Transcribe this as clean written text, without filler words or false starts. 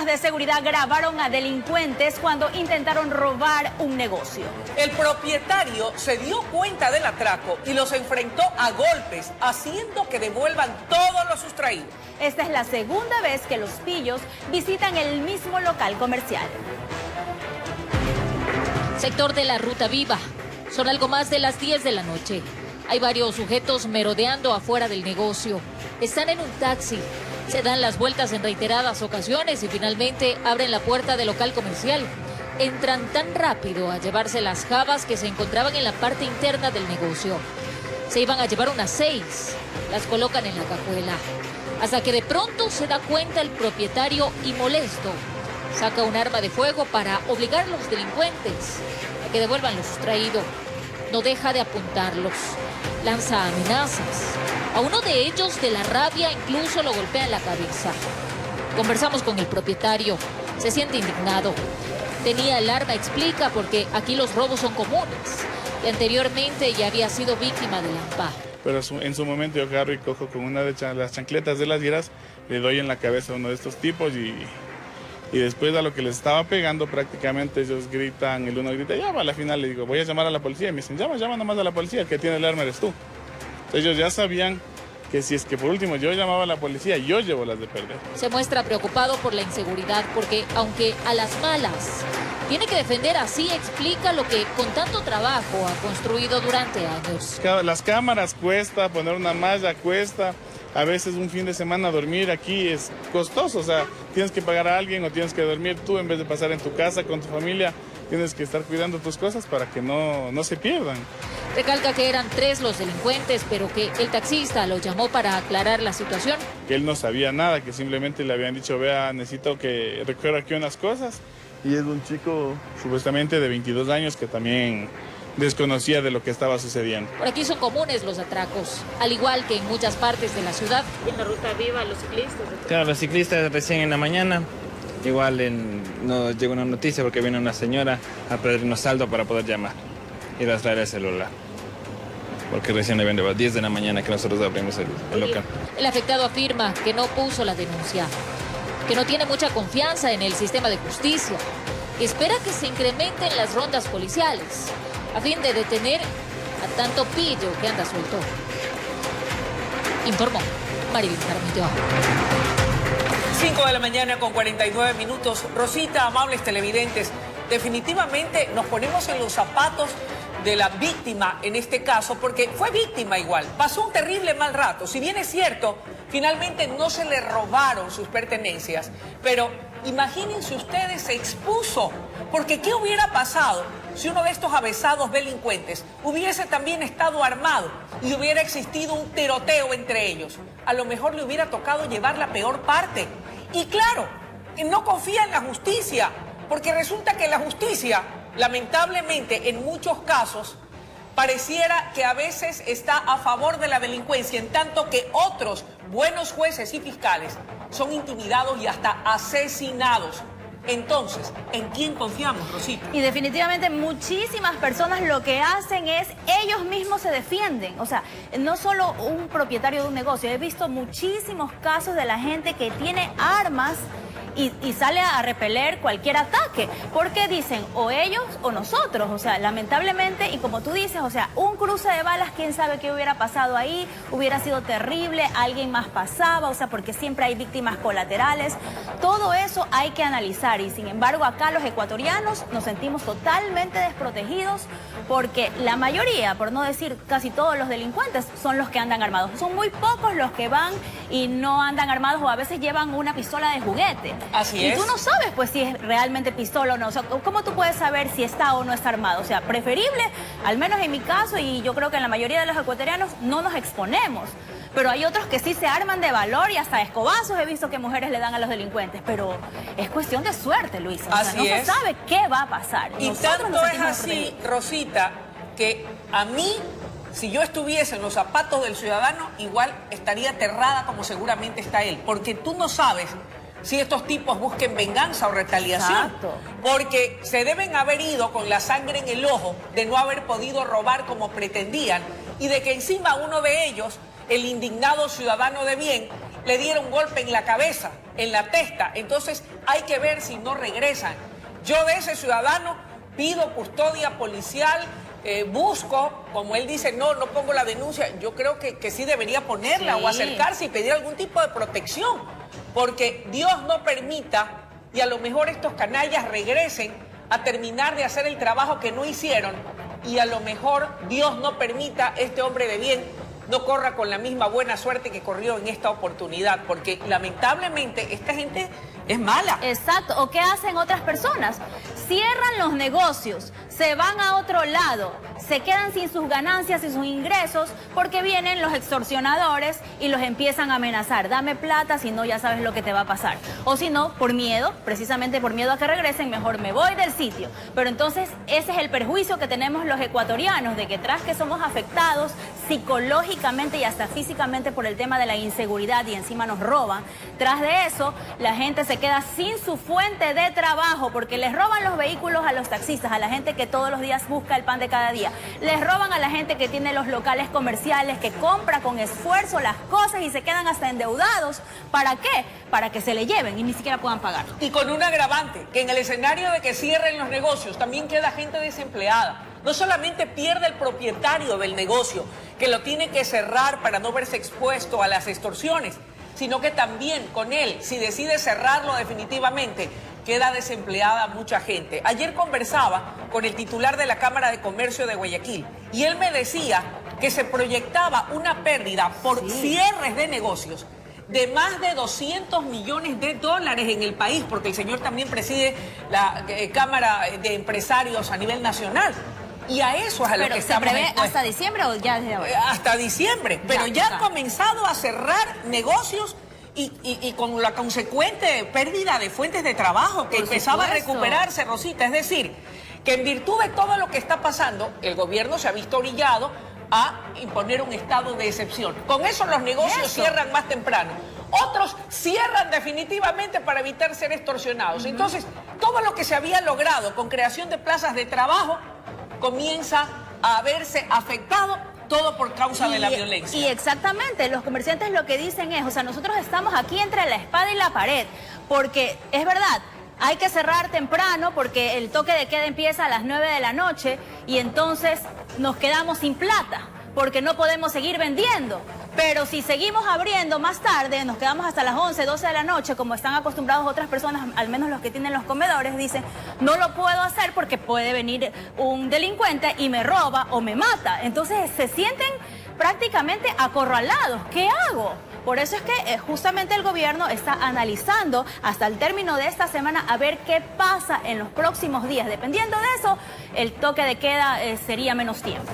cámaras de seguridad grabaron a delincuentes cuando intentaron robar un negocio. El propietario se dio cuenta del atraco y los enfrentó a golpes, haciendo que devuelvan todo lo sustraído. Esta es la segunda vez que los pillos visitan el mismo local comercial. Sector de la Ruta Viva. Son algo más de las 10 de la noche. Hay varios sujetos merodeando afuera del negocio. Están en un taxi. Se dan las vueltas en reiteradas ocasiones y finalmente abren la puerta del local comercial. Entran tan rápido a llevarse las jabas que se encontraban en la parte interna del negocio. Se iban a llevar unas 6. Las colocan en la cajuela. Hasta que de pronto se da cuenta el propietario y molesto saca un arma de fuego para obligar a los delincuentes a que devuelvan lo sustraído. No deja de apuntarlos. Lanza amenazas. A uno de ellos, de la rabia, incluso lo golpea en la cabeza. Conversamos con el propietario. Se siente indignado. Tenía el arma, explica, porque aquí los robos son comunes. Y anteriormente ya había sido víctima de AMPA. Pero en su momento yo agarro y cojo con una de las chancletas de las hieras, le doy en la cabeza a uno de estos tipos y después a lo que les estaba pegando prácticamente ellos gritan, el uno grita, llama, a la final le digo, voy a llamar a la policía, y me dicen, llama nomás a la policía, el que tiene el arma eres tú. Entonces ellos ya sabían que si es que por último yo llamaba a la policía, yo llevo las de perder. Se muestra preocupado por la inseguridad porque aunque a las malas tiene que defender, así explica lo que con tanto trabajo ha construido durante años. Las cámaras cuesta, poner una malla cuesta. A veces un fin de semana dormir aquí es costoso, o sea, tienes que pagar a alguien o tienes que dormir tú en vez de pasar en tu casa con tu familia. Tienes que estar cuidando tus cosas para que no se pierdan. Recalca que eran 3 los delincuentes, pero que el taxista lo llamó para aclarar la situación. Que él no sabía nada, que simplemente le habían dicho, vea, necesito que recoja aquí unas cosas. Y es un chico supuestamente de 22 años que también desconocía de lo que estaba sucediendo. Por aquí son comunes los atracos, al igual que en muchas partes de la ciudad. En la Ruta Viva, los ciclistas. Claro, los ciclistas recién en la mañana, igual nos llegó una noticia porque viene una señora a pedirnos saldo para poder llamar y traer el celular. Porque recién le vendió a las 10 de la mañana que nosotros abrimos el local. El afectado afirma que no puso la denuncia, que no tiene mucha confianza en el sistema de justicia, que espera que se incrementen las rondas policiales a fin de detener a tanto pillo que anda suelto. Informó Maribel Jaramillo. 5 de la mañana con 49 minutos. Rosita, amables televidentes, definitivamente nos ponemos en los zapatos de la víctima en este caso, porque fue víctima igual. Pasó un terrible mal rato. Si bien es cierto, finalmente no se le robaron sus pertenencias, pero imagínense ustedes, se expuso. Porque ¿qué hubiera pasado si uno de estos avesados delincuentes hubiese también estado armado y hubiera existido un tiroteo entre ellos? A lo mejor le hubiera tocado llevar la peor parte. Y claro, no confía en la justicia, porque resulta que la justicia, lamentablemente, en muchos casos, pareciera que a veces está a favor de la delincuencia, en tanto que otros buenos jueces y fiscales son intimidados y hasta asesinados. Entonces, ¿en quién confiamos, Rosita? Y definitivamente muchísimas personas lo que hacen es, ellos mismos se defienden. O sea, no solo un propietario de un negocio, he visto muchísimos casos de la gente que tiene armas y sale a repeler cualquier ataque, porque dicen o ellos o nosotros. O sea, lamentablemente, y como tú dices, o sea, un cruce de balas, quién sabe qué hubiera pasado ahí, hubiera sido terrible, alguien más pasaba, o sea, porque siempre hay víctimas colaterales. Todo eso hay que analizar, y sin embargo acá los ecuatorianos nos sentimos totalmente desprotegidos, porque la mayoría, por no decir casi todos los delincuentes, son los que andan armados. Son muy pocos los que van y no andan armados, o a veces llevan una pistola de juguete. Así es. Y tú no sabes pues si es realmente pistola o no. O sea, ¿cómo tú puedes saber si está o no está armado? O sea, preferible, al menos en mi caso, y yo creo que en la mayoría de los ecuatorianos, no nos exponemos. Pero hay otros que sí se arman de valor y hasta escobazos he visto que mujeres le dan a los delincuentes. Pero es cuestión de suerte, Luisa. O sea, no se sabe qué va a pasar. Y tanto es así, Rosita, que a mí, si yo estuviese en los zapatos del ciudadano, igual estaría aterrada como seguramente está él. Porque tú no sabes si estos tipos busquen venganza o retaliación. Exacto. Porque se deben haber ido con la sangre en el ojo de no haber podido robar como pretendían, y de que encima uno de ellos, el indignado ciudadano de bien, le dieron golpe en la cabeza, en la testa. Entonces hay que ver si no regresan. Yo de ese ciudadano pido custodia policial, busco, como él dice, no pongo la denuncia. Yo creo que sí debería ponerla, o acercarse y pedir algún tipo de protección, porque Dios no permita y a lo mejor estos canallas regresen a terminar de hacer el trabajo que no hicieron, y a lo mejor Dios no permita este hombre de bien no corra con la misma buena suerte que corrió en esta oportunidad, porque lamentablemente esta gente es mala. Exacto. ¿O qué hacen otras personas? Cierran los negocios, se van a otro lado, se quedan sin sus ganancias y sus ingresos porque vienen los extorsionadores y los empiezan a amenazar. Dame plata, si no ya sabes lo que te va a pasar. O si no, por miedo, precisamente por miedo a que regresen, mejor me voy del sitio. Pero entonces ese es el perjuicio que tenemos los ecuatorianos, de que tras que somos afectados psicológicamente y hasta físicamente por el tema de la inseguridad y encima nos roban, tras de eso la gente se queda sin su fuente de trabajo porque les roban los vehículos a los taxistas, a la gente que todos los días busca el pan de cada día. Les roban a la gente que tiene los locales comerciales, que compra con esfuerzo las cosas y se quedan hasta endeudados. ¿Para qué? Para que se le lleven y ni siquiera puedan pagar. Y con un agravante, que en el escenario de que cierren los negocios también queda gente desempleada. No solamente pierde el propietario del negocio, que lo tiene que cerrar para no verse expuesto a las extorsiones, sino que también con él, si decide cerrarlo definitivamente, queda desempleada mucha gente. Ayer conversaba con el titular de la Cámara de Comercio de Guayaquil y él me decía que se proyectaba una pérdida por cierres de negocios de más de 200 millones de dólares en el país, porque el señor también preside la Cámara de Empresarios a nivel nacional. Y a eso es a lo que estamos expuestos. ¿Se prevé hasta diciembre o ya desde ahora? Hasta diciembre, pero ya han comenzado a cerrar negocios y con la consecuente pérdida de fuentes de trabajo que empezaba a recuperarse, Rosita. Es decir, que en virtud de todo lo que está pasando, el gobierno se ha visto orillado a imponer un estado de excepción. Con eso los negocios cierran más temprano. Otros cierran definitivamente para evitar ser extorsionados. Entonces, todo lo que se había logrado con creación de plazas de trabajo comienza a verse afectado, todo por causa de la violencia. Y exactamente, los comerciantes lo que dicen es, o sea, nosotros estamos aquí entre la espada y la pared, porque es verdad, hay que cerrar temprano porque el toque de queda empieza a las 9 de la noche y entonces nos quedamos sin plata porque no podemos seguir vendiendo. Pero si seguimos abriendo más tarde, nos quedamos hasta las 11, 12 de la noche, como están acostumbrados otras personas, al menos los que tienen los comedores, dicen, no lo puedo hacer porque puede venir un delincuente y me roba o me mata. Entonces se sienten prácticamente acorralados. ¿Qué hago? Por eso es que justamente el gobierno está analizando hasta el término de esta semana a ver qué pasa en los próximos días. Dependiendo de eso, el toque de queda sería menos tiempo.